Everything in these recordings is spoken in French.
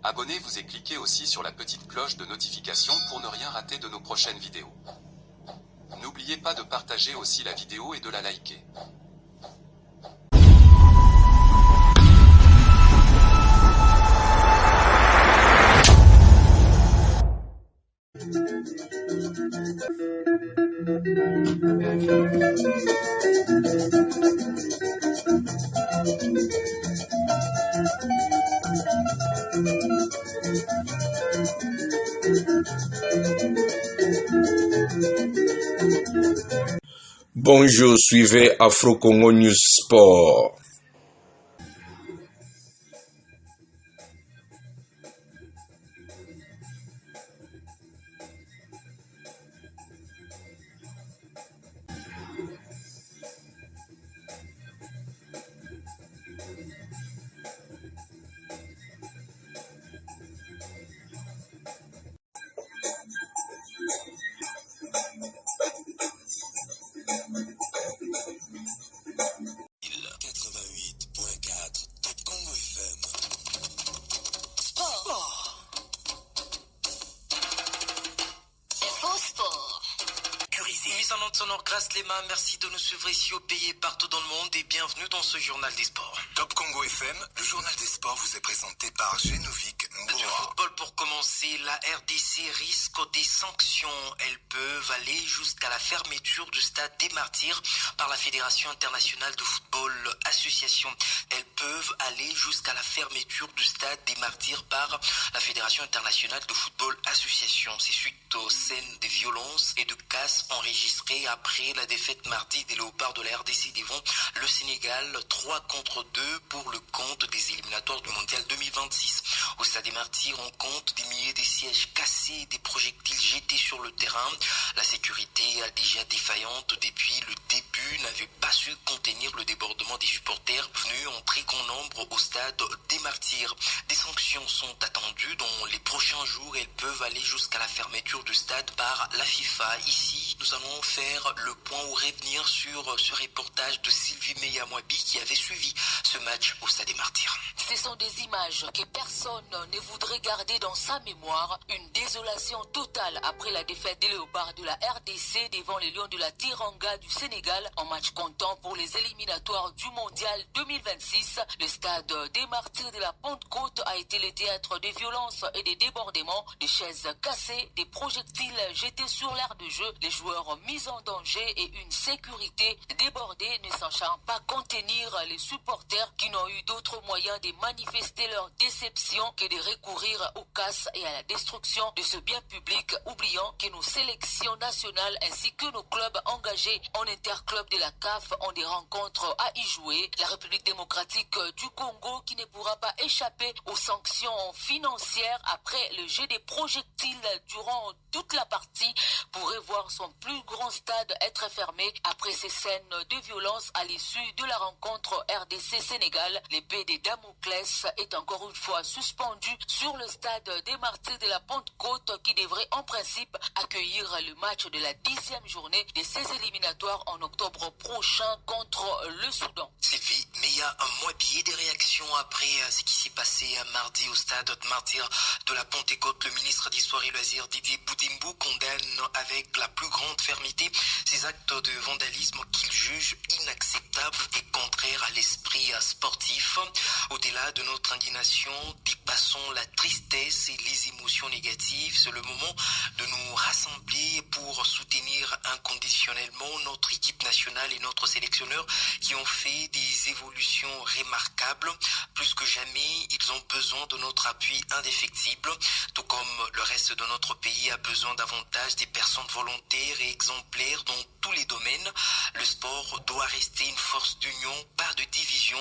Abonnez-vous et cliquez aussi sur la petite cloche de notification pour ne rien rater de nos prochaines vidéos. N'oubliez pas de partager aussi la vidéo et de la liker. Bonjour, suivez Afro Congo News Sport. Mise en onde sonore grâce les mains, merci de nous suivre ici au pays et partout dans le monde et bienvenue dans ce journal des sports. Top Congo FM, le journal des sports vous est présenté par Genovic Du football pour commencer, la RDC risque des sanctions. Elles peuvent aller jusqu'à la fermeture du stade des Martyrs par la Fédération internationale de football association. Elles peuvent aller jusqu'à la fermeture du stade des Martyrs par la Fédération internationale de football association. C'est suite aux scènes de violence et de casse enregistrées après la défaite mardi des Léopards de la RDC devant le Sénégal 3-2 pour le compte des éliminatoires du Mondial 2026. Au stade des Martyrs, on compte des milliers de sièges cassés, des projectiles jetés sur le terrain. La sécurité, déjà défaillante depuis le début, n'avait pas su contenir le débordement des supporters venus en très grand nombre au stade des Martyrs. Des sanctions sont attendues dans les prochains jours. Elles peuvent aller jusqu'à la fermeture du stade par la FIFA. Ici, nous allons faire le point ou revenir sur ce reportage de Sylvie Meya-Mwabi qui avait suivi ce match au stade des Martyrs. Ce sont des images que personne ne voudrait garder dans sa mémoire. Une désolation totale après la défaite des Léopards de la RDC devant les Lions de la Teranga du Sénégal en match comptant pour les éliminatoires du Mondial 2026. Le stade des Martyrs de la Pentecôte a été le théâtre de violences et des débordements, des chaises cassées, des projectiles jetés sur l'aire de jeu, les joueurs mis en danger et une sécurité débordée ne sachant pas contenir les supporters qui n'ont eu d'autre moyen de manifester leur déception que de recourir aux casses et à la destruction de ce bien public, oubliant que nos sélections nationales ainsi que nos clubs engagés en interclub de la CAF ont des rencontres à y jouer. La République démocratique du Congo qui ne pourra pas échapper aux sanctions financières après le jet des projectiles durant toute la partie pourrait voir son plus grand stade être fermé après ces scènes de violence à l'issue de la rencontre RDC-Sénégal. L'épée des Damoclès est encore une fois suspendue sur le stade des Martyrs de la Pentecôte qui devrait en principe accueillir le match de la 10e journée de ces éliminatoires en octobre prochain contre le Soudan. Sylvie Meya-Mwabi, des réactions après ce qui s'est passé mardi au stade de Martyrs de la Pentecôte. Le ministre d'Histoire et Loisirs Didier Boudimbo condamne avec la plus grande fermeté ces actes de vandalisme qu'il juge inacceptables et contraires à l'esprit sportif. Au-delà de notre indignation, dépassons la tristesse et les émotions négatives. C'est le moment de nous rassembler pour soutenir inconditionnellement notre équipe nationale et notre sélectionneur qui ont fait des évolutions remarquables. Plus que jamais, ils ont besoin de notre appui indéfectible, tout comme le reste de notre pays a besoin davantage des personnes volontaires et exemplaires dans tous les domaines. Le sport doit rester une force d'union, pas de division,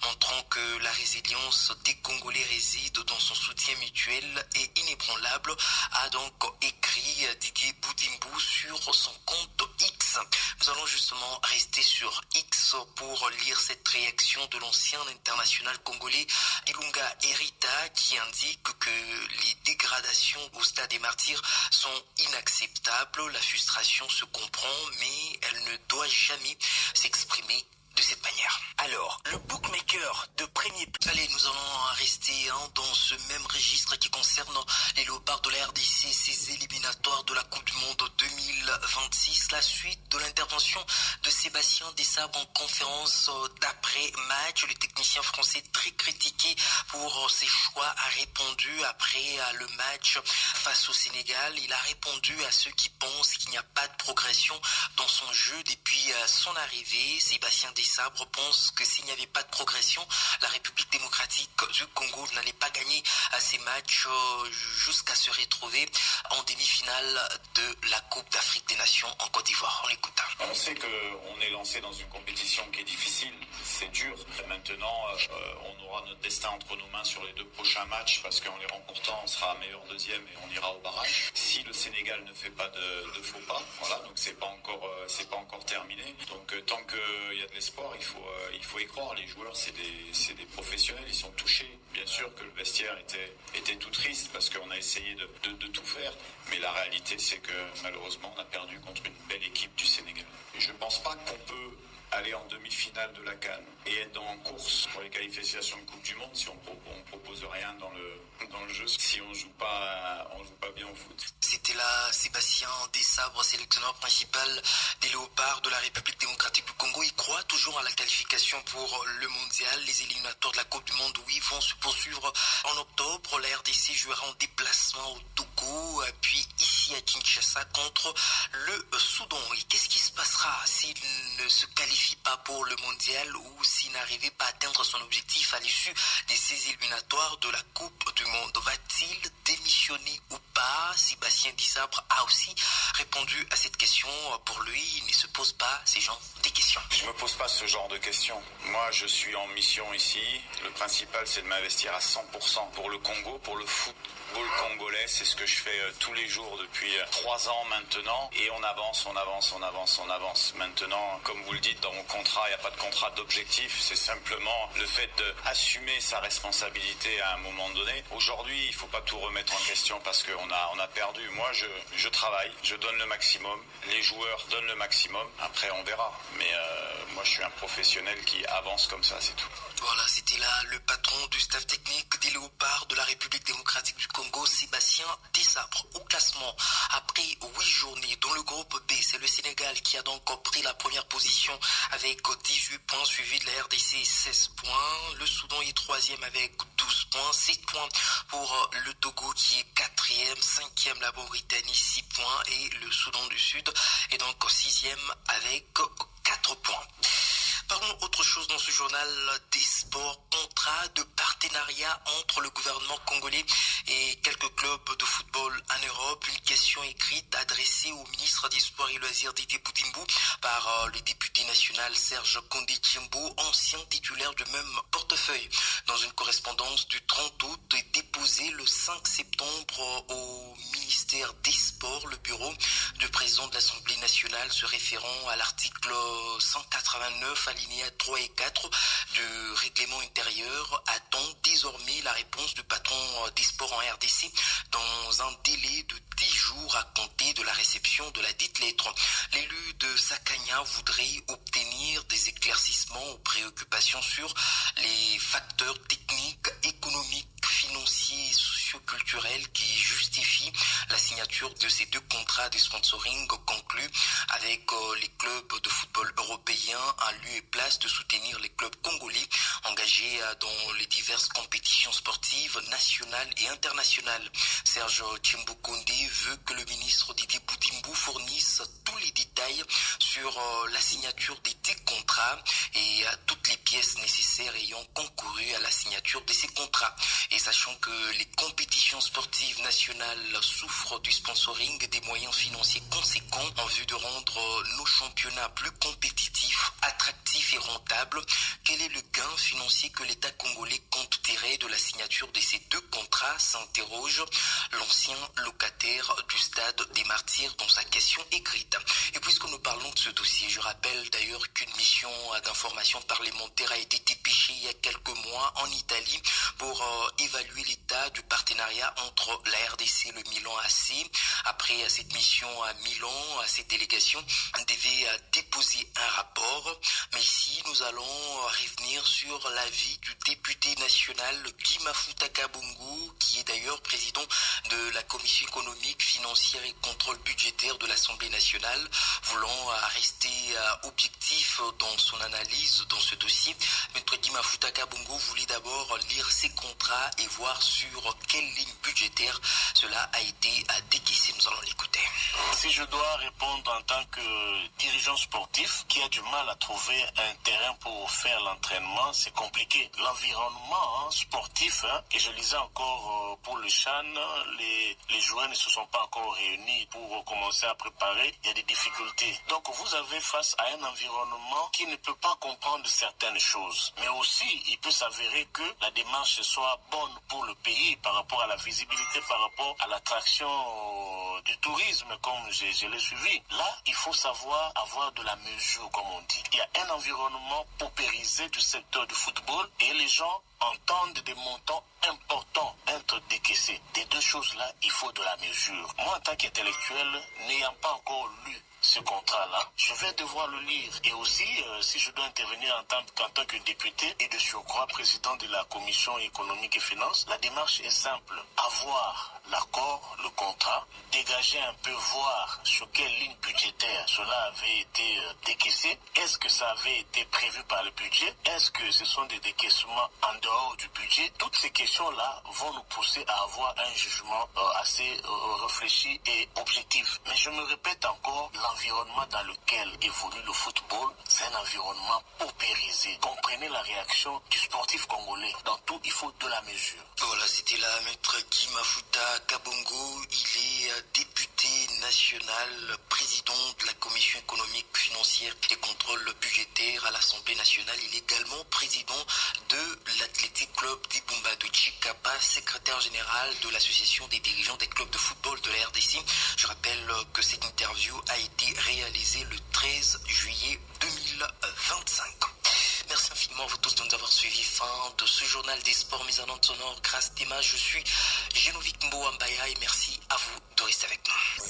montrant que la résilience des Congolais réside dans son soutien mutuel et inébranlable, a donc écrit Didier Boudimbo sur son compte X. Nous allons justement rester sur X pour lire cette réaction de l'ancien international congolais Ilunga Erita qui indique que les dégradations au stade des Martyrs sont inacceptables. La frustration se comprend, mais elle ne doit jamais s'exprimer de cette manière. Alors, le bookmaker de premier... Allez, nous allons rester dans ce même registre qui concerne les léopards de la RDC, ces éliminatoires de la Coupe du Monde 2026. La suite de l'intervention de Sébastien Desabre en conférence d'après-match. Le technicien français très critiqué pour ses choix a répondu après le match face au Sénégal. Il a répondu à ceux qui pensent qu'il n'y a pas de progression dans son jeu depuis son arrivée. Sébastien Desabre pense que s'il n'y avait pas de progression, la République démocratique du Congo n'allait pas gagner ces matchs jusqu'à se retrouver en demi-finale de la Coupe d'Afrique des Nations en Côte d'Ivoire. On l'écoute. On sait qu'on est lancé dans une compétition qui est difficile, c'est dur. Maintenant, on aura notre destin entre nos mains sur les 2 prochains matchs parce qu'en les remportant, on sera meilleur deuxième et on ira au barrage. Si le Sénégal ne fait pas de faux pas, voilà, donc c'est pas encore terminé. Donc tant qu'il y a de l'espoir, il faut y croire. Les joueurs, c'est des professionnels, ils sont touchés. Bien sûr que le vestiaire était tout triste parce qu'on a essayé de tout faire, mais la réalité, c'est que malheureusement, on a perdu contre une belle équipe du Sénégal. Et je pense pas qu'on peut aller en demi-finale de la CAN et être en course pour les qualifications de Coupe du Monde si on propose rien dans le jeu, si on joue pas bien au foot. C'était là Sébastien Desabre, sélectionneur principal des Léopards de la République démocratique du Congo. Il croit toujours à la qualification pour le mondial. Les éliminatoires de la Coupe du Monde, oui, vont se poursuivre en octobre. La RDC jouera en déplacement au Togo, puis ici à Kinshasa contre le Soudan. Et qu'est-ce qui se passera s'il ne se qualifie pas pour le mondial ou s'il n'arrivait pas à atteindre son objectif à l'issue de ces éliminatoires de la Coupe du Monde? Va-t-il démissionner ou pas? Sébastien Desabre a aussi répondu à cette question. Pour lui, il ne se pose pas ces genres de questions. Je me pose pas ce genre de questions. Moi, je suis en mission ici. Le principal, c'est de m'investir à 100% pour le Congo, pour le football congolais. C'est ce que je fais tous les jours depuis 3 ans maintenant. Et on avance. Maintenant, comme vous le dites, dans mon contrat, il n'y a pas de contrat d'objectif. C'est simplement le fait d'assumer sa responsabilité à un moment donné. Aujourd'hui, il ne faut pas tout remettre en question parce qu'on a perdu. Moi, je travaille, je donne le maximum. Les joueurs donnent le maximum. Après, on verra. Mais moi, je suis un professionnel qui avance comme ça, c'est tout. Voilà, c'était là le patron du staff technique des Léopards de la République démocratique du Congo, Sébastien Desabre. Au classement, après 8 journées dans le groupe B, c'est le Sénégal qui a donc pris la première position avec 18 points, suivi de la RDC 16 points. Le Soudan est 3e avec 12 points, 7 points pour le Togo qui est 4e, 5e la Mauritanie 6 points et le Soudan du Sud est donc 6e avec 4 points. Parlons autre chose dans ce journal des sports. Contrat de partenariat entre le gouvernement congolais et quelques clubs de football en Europe. Une question écrite adressée au ministre des Sports et Loisirs Didier Boudimbo par le député national Serge Kondé Tchimbo, ancien titulaire du même portefeuille. Dans une correspondance du 30 août déposée le 5 septembre au ministère des Sports, le bureau du président de l'Assemblée nationale se référant à l'article 189 alinéa 3 et 4 du règlement intérieur attend désormais la réponse du patron des sports en RDC dans un délai de 10 jours à compter de la réception de la dite lettre. L'élu de Sakanya voudrait obtenir des éclaircissements aux préoccupations sur les facteurs techniques, économiques, financiers et socioculturels qui justifient la signature de ces 2 contrats de sponsoring conclus avec les clubs de football européens en lieu et place de soutenir les clubs congolais engagés dans les diverses compétitions sportives nationales et internationales. Serge Tchimbo Kondé veut que le ministre Didier Boudimbo fournisse tous les détails sur la signature des 10 contrats et toutes les pièces nécessaires ayant concouru à la signature de ces contrats. Et sachant que les compétitions sportives nationales souffrent du sponsoring et des moyens financiers conséquents en vue de rendre nos championnats plus compétitifs, attractifs et rentables, quel est le gain financier que l'État congolais compte tirer de la signature de ces 2 contrats, s'interroge l'ancien locataire du stade des Martyrs dans sa question écrite. Et puisque nous parlons de ce dossier, je rappelle d'ailleurs qu'une mission d'information parlementaire a été dépêchée il y a quelques mois en Italie pour évaluer l'état du partenariat partenariat entre la RDC et le Milan AC. Après cette mission à Milan, cette délégation devait déposer un rapport. Mais ici, nous allons revenir sur l'avis du député national Guy Mafuta Kabongo, qui est d'ailleurs président de la Commission économique, financière et contrôle budgétaire de l'Assemblée nationale, voulant rester objectif dans son analyse dans ce dossier. Maître Guy Mafuta Kabongo voulait d'abord lire ses contrats et voir sur quelle ligne budgétaire cela a été décaissé. Nous allons l'écouter. Si je dois répondre en tant que dirigeant sportif qui a du mal à trouver un terrain pour faire l'entraînement, c'est compliqué. L'environnement sportif, et je lisais encore pour le CHAN, les joueurs ne se sont pas encore réunis pour commencer à préparer. Il y a des difficultés. Donc vous avez face à un environnement qui ne peut pas comprendre certaines choses. Mais aussi, il peut s'avérer que la démarche soit bonne pour le pays par rapport à la visibilité, par rapport à l'attraction du tourisme, comme je l'ai suivi. Là, il faut savoir avoir de la mesure, comme on dit. Il y a un environnement paupérisé du secteur du football et les gens entendent des montants importants être décaissés. Des deux choses-là, il faut de la mesure. Moi, en tant qu'intellectuel, n'ayant pas encore lu ce contrat-là, je vais devoir le lire. Et aussi, si je dois intervenir en tant que député et de surcroît président de la Commission économique et finances, la démarche est simple. Avoir l'accord, le contrat, dégager un peu, voir sur quelle ligne budgétaire cela avait été décaissé. Est-ce que ça avait été prévu par le budget? Est-ce que ce sont des décaissements en dehors du budget? Toutes ces questions-là vont nous pousser à avoir un jugement assez réfléchi et objectif. Mais je me répète encore, l'environnement dans lequel évolue le football, c'est un environnement paupérisé. Comprenez la réaction du sportif congolais. Dans tout, il faut de la mesure. Voilà, c'était là maître Guy Mafuta Kabongo. Il est député national, président de la Commission économique, financière et contrôle budgétaire à l'Assemblée nationale. Il est également président de l'Athletic Club d'Ibumba de Chikapa, secrétaire général de l'Association des dirigeants des clubs de football de la RDC. Je rappelle que cette interview a été réalisée le 13 juillet 2025. Merci infiniment à vous tous de nous avoir suivis. Fin de ce journal des sports mis en ondes sonore grâce Théma. Je suis Genovic Mbouambaya et merci à vous de rester avec nous.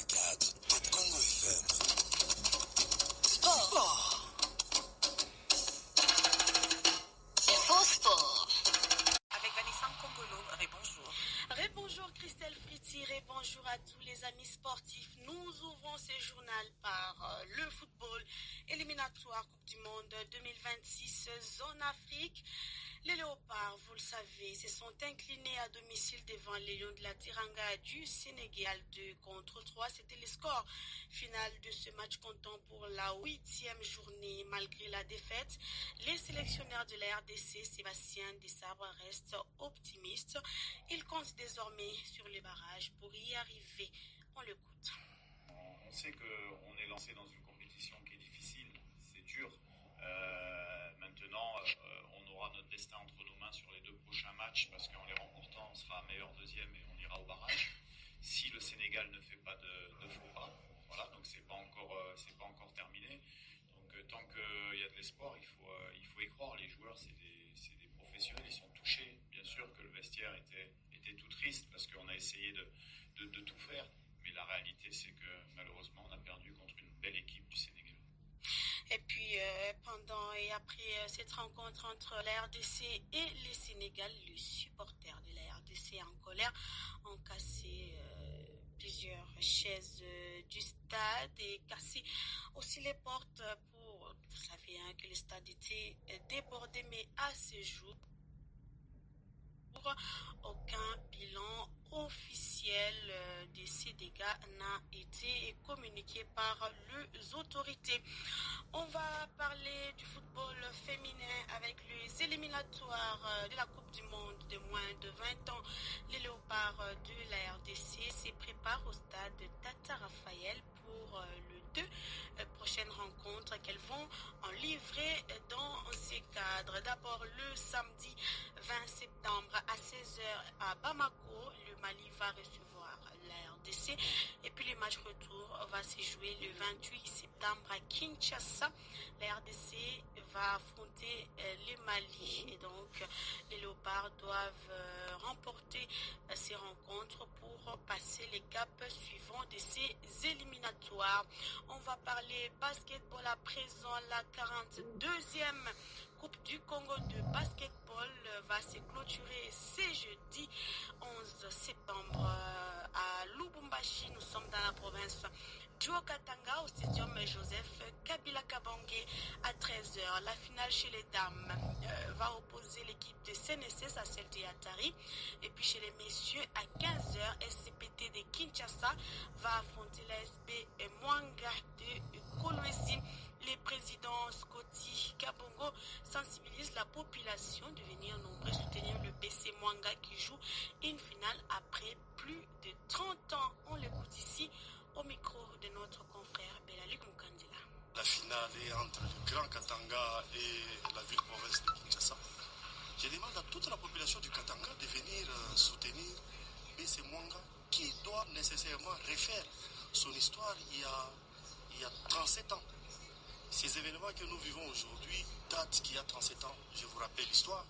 Sport. Info Sport. Avec Vanessa Kongolo, bonjour. Bonjour Christelle Fritti, bonjour à tous les amis sportifs. Nous ouvrons ce journal par le football éliminatoire Coupe du Monde 2026 Zone Afrique. Les Léopards, vous le savez, se sont inclinés à domicile devant les Lions de la Teranga du Sénégal 2-3. C'était le score final de ce match comptant pour la 8e journée. Malgré la défaite, les sélectionneurs de la RDC, Sébastien Desabre, restent optimistes. Ils comptent désormais sur les barrages pour y arriver. On l'écoute. On sait qu'on est lancé dans une compétition qui est difficile, c'est dur. Maintenant, on aura notre destin entre nos mains sur les deux prochains matchs parce qu'en les remportant, on sera meilleur deuxième et on ira au barrage. Si le Sénégal ne fait pas de faux pas, voilà, donc c'est pas encore terminé. Donc tant qu'il y a de l'espoir, il faut y croire. Les joueurs, c'est des professionnels, ils sont touchés. Bien sûr que le vestiaire était tout triste parce qu'on a essayé de tout faire, mais la réalité, c'est que malheureusement, on a perdu contre une belle équipe du Sénégal. Et puis, pendant et après cette rencontre entre la RDC et le Sénégal, les supporters de la RDC en colère ont cassé plusieurs chaises du stade et cassé aussi les portes pour... Vous savez que le stade était débordé, mais à ce jour, aucun bilan officiel de ces dégâts n'a été communiqué par les autorités. On va parler du football féminin avec les éliminatoires de la Coupe du Monde de moins de 20 ans. Les Léopards de la RDC se préparent au stade Tata Raphaël pour le 2 prochaines rencontres qu'elles vont en livrer dans ces cadres. D'abord le samedi 20 septembre à 16h à Bamako, le Mali va recevoir la RDC et puis le match retour va se jouer le 28 septembre à Kinshasa. La RDC va affronter le Mali et donc les Léopards doivent remporter ces ces rencontres pour passer les caps suivants de ces éliminatoires. On va parler basketball à présent. La 42e Coupe du Congo de basketball va se clôturer ce jeudi 11 septembre à Lubumbashi. Nous sommes dans la province du Haut-Katanga au stadium Joseph Kabila Kabange à 13h. La finale chez les dames va opposer l'équipe de CNSS à celle de Atari. Et puis chez les messieurs à 15h, SCPT de Kinshasa va affronter l'ASB Mwanga de Kolwezi. Les présidents Scotty Kabongo sensibilisent la population de venir nombreux soutenir le BC Mwanga qui joue une finale après plus de 30 ans. On l'écoute ici au micro de notre confrère Belali Mukandila. La finale est entre le Grand Katanga et la ville-province de Kinshasa. Je demande à toute la population du Katanga de venir soutenir BC Mwanga qui doit nécessairement refaire son histoire il y a 37 ans. Ces événements que nous vivons aujourd'hui datent d'il y a 37 ans. Je vous rappelle l'histoire.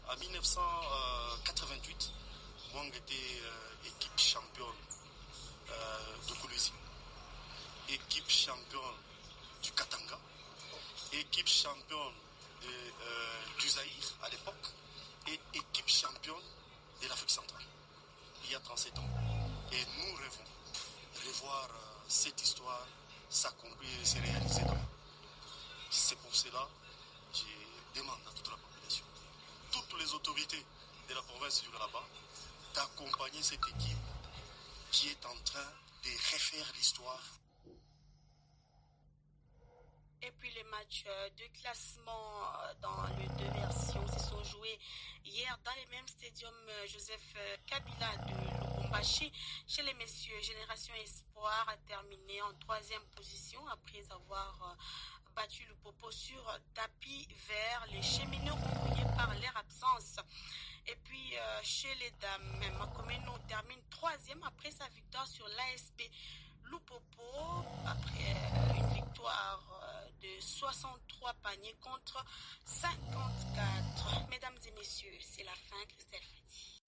En 1988, Mwanga était équipe championne de Kolwezi, équipe championne du Katanga, équipe championne du Zaïre à l'époque et équipe championne de l'Afrique centrale. Il y a 37 ans. Et nous rêvons revoir cette histoire s'accomplir et se réaliser dans. C'est pour cela que je demande à toute la population, toutes les autorités de la province du Lualaba, d'accompagner cette équipe qui est en train de refaire l'histoire. Et puis les matchs de classement dans les deux versions se sont joués hier dans les mêmes stadiums Joseph Kabila de Lubumbashi. Chez les messieurs, Génération Espoir a terminé en 3e position après avoir battu le Popo sur tapis vert. Les cheminots ont brillé par leur absence. Et puis chez les dames, Makomeno termine 3e après sa victoire sur l'ASB Lupopo après une victoire de 63 paniers contre 54. Mesdames et messieurs, c'est la fin. Christelle Freddy.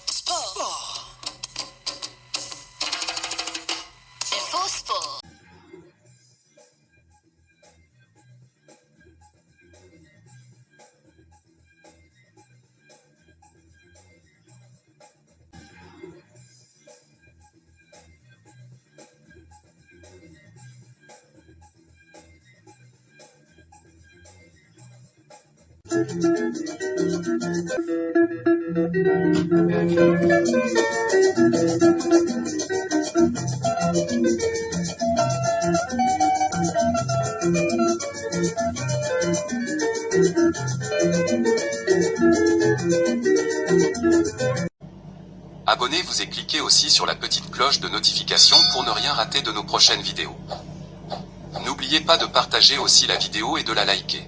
Sport. Info Sport. Abonnez-vous et cliquez aussi sur la petite cloche de notification pour ne rien rater de nos prochaines vidéos. N'oubliez pas de partager aussi la vidéo et de la liker.